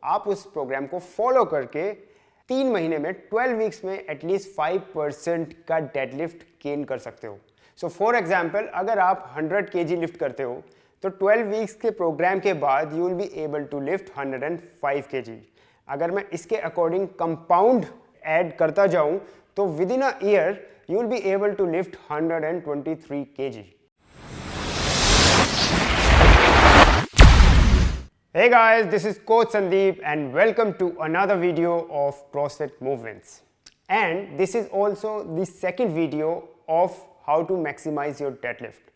आप उस प्रोग्राम को फॉलो करके 3 महीने में 12 वीक्स में एटलीस्ट 5% का डेडलिफ्ट गेन कर सकते हो। सो फॉर एग्जाम्पल अगर आप 100 kg लिफ्ट करते हो तो 12 वीक्स के प्रोग्राम के बाद you will be able to lift 105 kg। अगर मैं इसके अकॉर्डिंग कंपाउंड ऐड करता जाऊं तो within a year you will be able to lift 123 kg। Hey guys, this is Coach Sandeep and welcome to another video of CrossFit Movements. And this is also the second video of how to maximize your deadlift.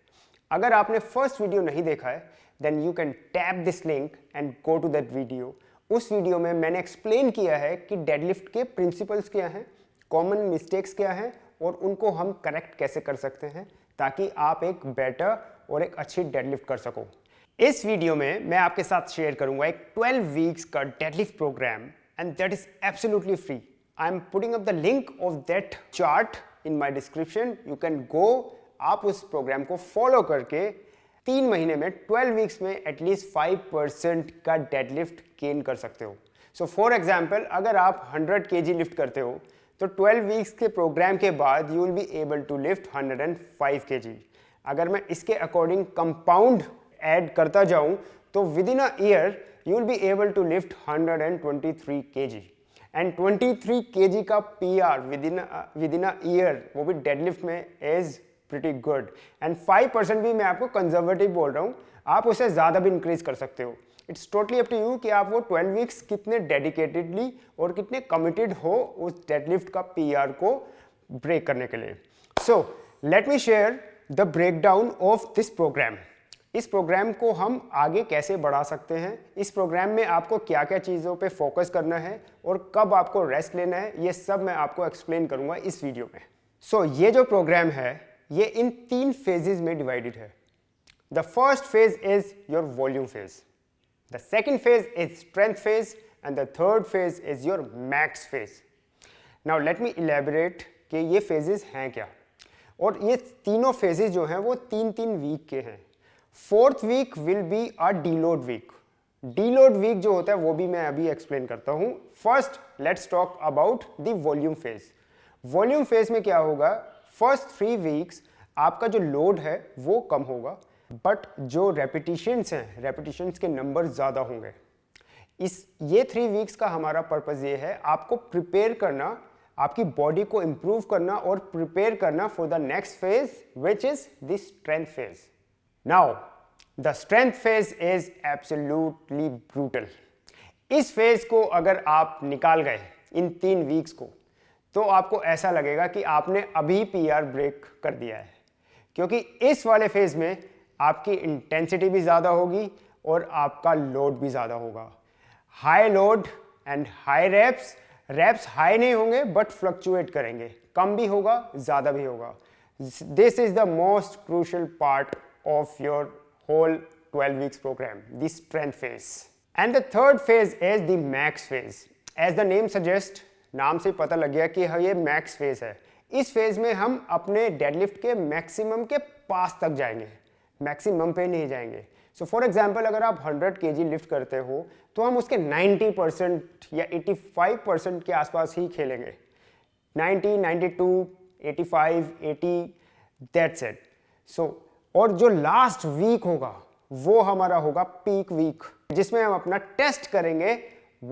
अगर आपने first video नहीं देखा है then you can tap this link and go to that video. उस video में मैंने explain किया है कि डेडलिफ्ट के प्रिंसिपल्स क्या हैं, कॉमन मिस्टेक्स क्या हैं और उनको हम करेक्ट कैसे कर सकते हैं ताकि आप एक बेटर और एक अच्छी डेडलिफ्ट कर सको। इस वीडियो में मैं आपके साथ शेयर करूंगा एक 12 वीक्स का deadlift programme and that is absolutely free. I am putting up the link of that chart in my description. You can go, आप उस प्रोग्राम को फॉलो करके 3 महीने में 12 वीक्स में एटलीस्ट 5% का डेडलिफ्ट गेन कर सकते हो। सो फॉर एग्जाम्पल अगर आप 100 kg लिफ्ट करते हो तो 12 वीक्स के प्रोग्राम के बाद you will be able to lift 105 kg। अगर मैं इसके अकॉर्डिंग कंपाउंड ऐड करता जाऊं तो within a year you will be able to lift 123 kg and 23 kg का PR within a year वो भी डेडलिफ्ट में इज प्रीटी गुड। एंड 5% भी मैं आपको कंजर्वेटिव बोल रहा हूं, आप उसे ज़्यादा भी इंक्रीज कर सकते हो। It's totally up to you कि आप वो 12 वीक्स कितने डेडिकेटेडली और कितने कमिटेड हो उस डेडलिफ्ट का पीआर को ब्रेक करने के लिए। So let me share the breakdown of this programme. इस प्रोग्राम को हम आगे कैसे बढ़ा सकते हैं, इस प्रोग्राम में आपको क्या क्या चीज़ों पे फोकस करना है और कब आपको रेस्ट लेना है, ये सब मैं आपको एक्सप्लेन करूंगा इस वीडियो में। सो ये जो प्रोग्राम है ये इन 3 फेजेस में डिवाइडेड है। The first phase is your volume phase, the second phase is strength phase and the third phase is your max phase. Now let me elaborate कि ये फेजेस हैं क्या। और ये तीनों फेजेस जो हैं वो 3-3 वीक के हैं। 4th week will be a deload week. Deload week जो होता है वो भी मैं अभी एक्सप्लेन करता हूं। First let's talk about the volume phase. Volume phase में क्या होगा, फर्स्ट 3 वीक्स आपका जो लोड है वो कम होगा बट जो रेपिटिशंस हैं, रेपिटिशंस के नंबर ज़्यादा होंगे। ये 3 वीक्स का हमारा पर्पज़ ये है आपको प्रिपेयर करना, आपकी बॉडी को इम्प्रूव करना और प्रिपेयर करना for the next phase which is the strength phase. Now, the strength phase is absolutely brutal. इस फेज को अगर आप निकाल गए इन 3 वीक्स को तो आपको ऐसा लगेगा कि आपने अभी पीआर ब्रेक कर दिया है, क्योंकि इस वाले फेज में आपकी इंटेंसिटी भी ज़्यादा होगी और आपका लोड भी ज़्यादा होगा। High load and high reps, reps high नहीं होंगे बट फ्लक्चुएट करेंगे, कम भी होगा ज़्यादा भी होगा। This is the most crucial part of your whole 12 weeks program, the strength phase. And the third phase is the max phase. As the name suggests, नाम से पता लग गया कि ये max phase है। इस फेज में हम अपने डेडलिफ्ट के मैक्सिमम के पास तक जाएंगे, मैक्सिमम पे नहीं जाएंगे। सो फॉर एग्जाम्पल अगर आप 100 kg लिफ्ट करते हो तो हम उसके 90% या 85% के आसपास ही खेलेंगे। 90, 92, 85, 80, दैट्स इट। सो और जो लास्ट वीक होगा वो हमारा होगा पीक वीक, जिसमें हम अपना टेस्ट करेंगे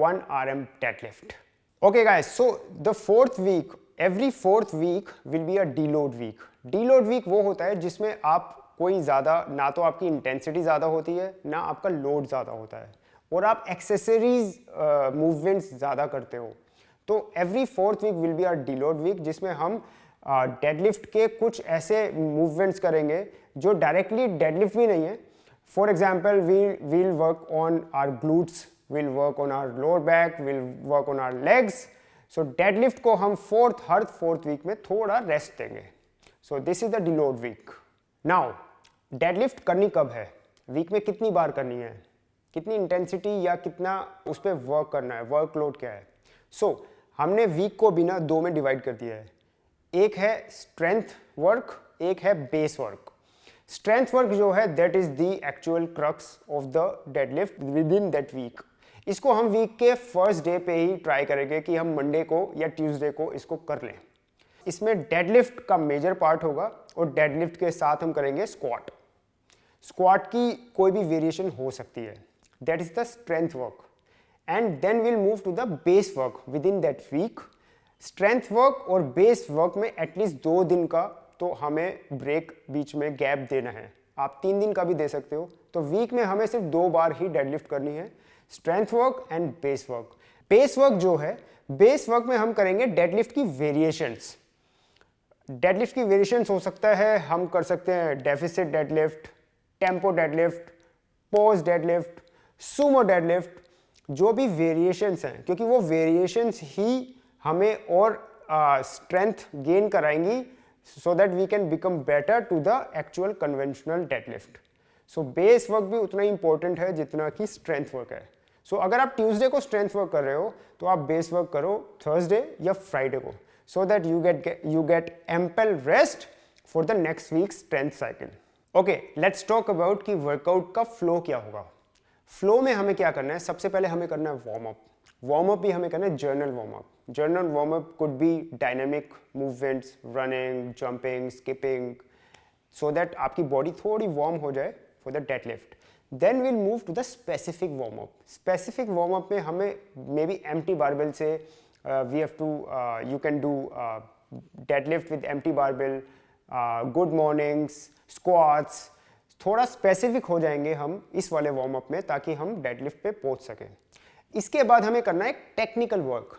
1 RM deadlift. Okay guys, so the 4th week, every 4th week will be a deload week. Deload week वो होता है जिसमें आप कोई ज़्यादा, ना तो आपकी इंटेंसिटी ज़्यादा होती है ना आपका लोड ज़्यादा होता है और आप एक्सेसरीज मूवमेंट्स ज़्यादा करते हो। तो every 4th week will be a deload week जिसमें हम डेडलिफ्ट के कुछ ऐसे मूवमेंट्स करेंगे जो डायरेक्टली डेडलिफ्ट भी नहीं है। For example we'll work on our glutes, we'll work on our lower back, we'll work on our legs. So deadlift को हम हर 4th वीक में थोड़ा रेस्ट देंगे। So this is the deload week. Now deadlift करनी कब है, week में कितनी बार करनी है, कितनी इंटेंसिटी या कितना उस पर वर्क करना है, वर्कलोड क्या है। सो हमने वीक को बिना 2 में डिवाइड कर दिया है। एक है स्ट्रेंथ वर्क, एक है बेस वर्क। स्ट्रेंथ वर्क जो है that is the actual crux of the deadlift within that week. इसको हम वीक के फर्स्ट डे पे ही ट्राई करेंगे कि हम मंडे को या ट्यूसडे को इसको कर लें। इसमें डेडलिफ्ट का मेजर पार्ट होगा और डेडलिफ्ट के साथ हम करेंगे स्क्वाट। स्क्वाट की कोई भी वेरिएशन हो सकती है, that is the strength work, and then will move to the base work within that week. Strength work और बेस वर्क में एटलीस्ट 2 दिन का तो हमें ब्रेक बीच में गैप देना है। आप 3 दिन का भी दे सकते हो। तो वीक में हमें सिर्फ 2 बार ही डेडलिफ्ट करनी है, strength work and base work. Base work जो है, बेस वर्क में हम करेंगे डेडलिफ्ट की वेरिएशंस। डेडलिफ्ट की वेरिएशंस हो सकता है, हम कर सकते हैं deficit deadlift, tempo deadlift, pose deadlift, Sumo deadlift, जो भी वेरिएशंस हैं, क्योंकि वो वेरिएशंस ही हमें और स्ट्रेंथ गेन कराएंगी so that we can become better to the actual conventional deadlift. So base work भी उतना ही important है जितना कि strength work है। So अगर आप Tuesday को strength work कर रहे हो तो आप base work करो Thursday या Friday को, so that you get ample rest for the next week's strength cycle. Okay, let's talk about कि workout का flow क्या होगा। Flow में हमें क्या करना है, सबसे पहले हमें करना है warm up। वार्म अप भी हमें करना है general warm up. General warm up could be dynamic movements, running, jumping, skipping, so that आपकी बॉडी थोड़ी वार्म हो जाए for the deadlift. Then will move to the specific warm up. Specific warm up में हमें maybe empty barbell से we have to you can do deadlift with empty barbell, good mornings, squats. थोड़ा specific हो जाएंगे हम इस वाले warm up में ताकि हम डेडलिफ्ट पे पहुंच सकें। इसके बाद हमें करना है टेक्निकल वर्क।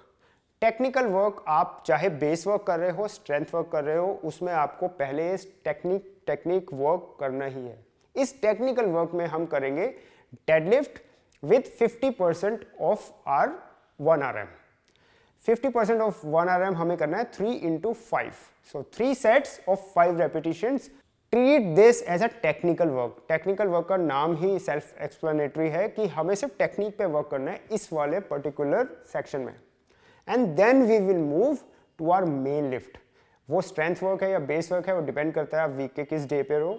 टेक्निकल वर्क आप चाहे बेस वर्क कर रहे हो, स्ट्रेंथ वर्क कर रहे हो, उसमें आपको पहले टेक्निक वर्क करना ही है। इस टेक्निकल वर्क में हम करेंगे deadlift with 50% of our 1 RM। 50% of 1 RM हमें करना है 3 into 5, so 3 sets of 5 repetitions. Treat this as a technical work. Technical work का नाम ही सेल्फ एक्सप्लेनेटरी है कि हमें सिर्फ टेक्निक पे वर्क करना है इस वाले पर्टिकुलर सेक्शन में। And then we will move to our main lift. वो स्ट्रेंथ वर्क है या बेस वर्क है, वो डिपेंड करता है आप वीक के किस डे पे हो।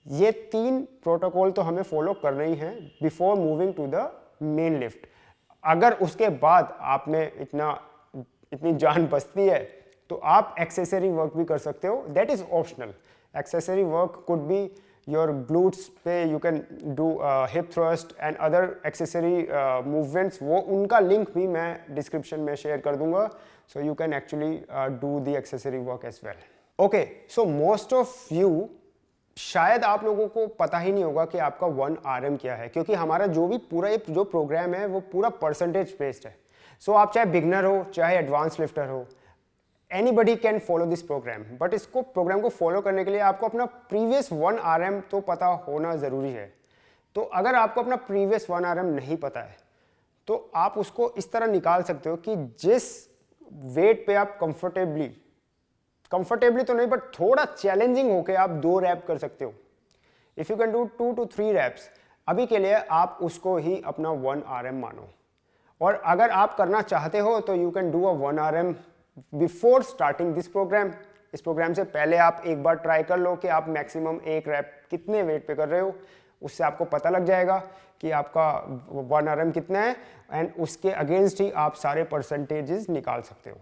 ये 3 प्रोटोकॉल तो हमें फॉलो करना ही है before moving to the main lift. अगर उसके बाद आप में इतनी जान बचती है तो आप एक्सेसरी वर्क भी कर सकते हो, that is optional. Accessory work could be your glutes पे you can do hip thrust and other accessory movements। वो उनका लिंक भी मैं डिस्क्रिप्शन में शेयर कर दूंगा, so you can actually do the accessory work as well. Okay, so most of you, शायद आप लोगों को पता ही नहीं होगा कि आपका 1 RM क्या है, क्योंकि हमारा जो भी पूरा जो प्रोग्राम है वो पूरा परसेंटेज बेस्ड है। So आप चाहे बिगनर हो चाहे एडवांस लिफ्टर हो, anybody can follow this program. But इसको प्रोग्राम को फॉलो करने के लिए आपको अपना प्रीवियस 1 RM तो पता होना ज़रूरी है। तो अगर आपको अपना प्रीवियस 1 RM नहीं पता है तो आप उसको इस तरह निकाल सकते हो कि जिस वेट पे आप कंफर्टेबली तो नहीं बट थोड़ा चैलेंजिंग होके आप 2 रैप कर सकते हो। If you can do 2 to 3 reps, अभी के लिए आप उसको ही अपना 1 RM मानो। और अगर आप करना चाहते हो तो you can do a 1 RM before starting this programme. इस प्रोग्राम से पहले आप एक बार ट्राई कर लो कि आप मैक्सिमम 1 रैप कितने वेट पे कर रहे हो, उससे आपको पता लग जाएगा कि आपका 1 RM कितना है, एंड उसके अगेंस्ट ही आप सारे परसेंटेजेस निकाल सकते हो।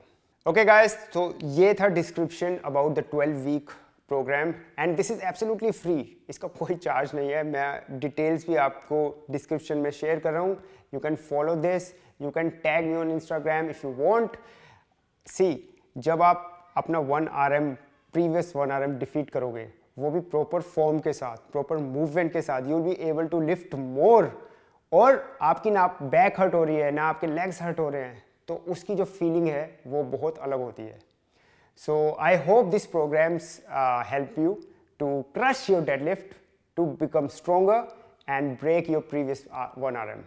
ओके गाइस, तो ये था description about the 12 week program, and this is absolutely free. इसका कोई चार्ज नहीं है, मैं डिटेल्स भी आपको डिस्क्रिप्शन में शेयर कर रहा हूँ। You can follow this, you can tag me on Instagram if you want. See, जब आप अपना 1 RM प्रीवियस 1 RM डिफीट करोगे, वो भी प्रॉपर फॉर्म के साथ, प्रॉपर मूवमेंट के साथ, you will be able to lift more. और आपकी ना बैक हर्ट हो रही है ना आपके लेग्स हर्ट हो रहे हैं, तो उसकी जो फीलिंग है वो बहुत अलग होती है। So I hope this programs help you to crush your deadlift, to become stronger and break your previous 1 RM।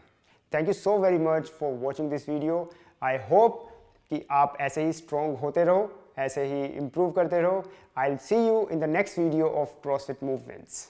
Thank you so very much for watching this video. I hope कि आप ऐसे ही strong होते रहो, ऐसे ही improve करते रहो। I will see you in the next video of CrossFit movements.